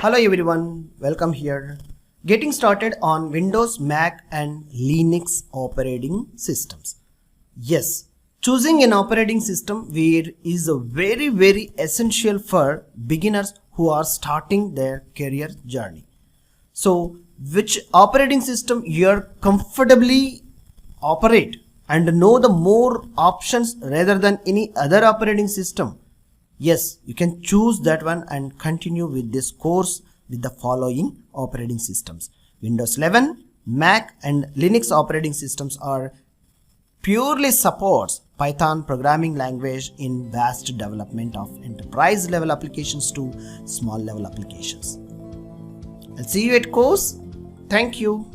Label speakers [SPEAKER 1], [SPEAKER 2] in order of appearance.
[SPEAKER 1] Hello everyone, welcome here. Getting started on Windows, Mac and Linux operating systems. Yes, choosing an operating system is a very essential for beginners who are starting their career journey. So, which operating system you're comfortably operate and know the more options rather than any other operating system. Yes, you can choose that one and continue with this course with the following operating systems. Windows 11, Mac and Linux operating systems are purely supports Python programming language in vast development of enterprise level applications to small level applications. I'll see you at course. Thank you.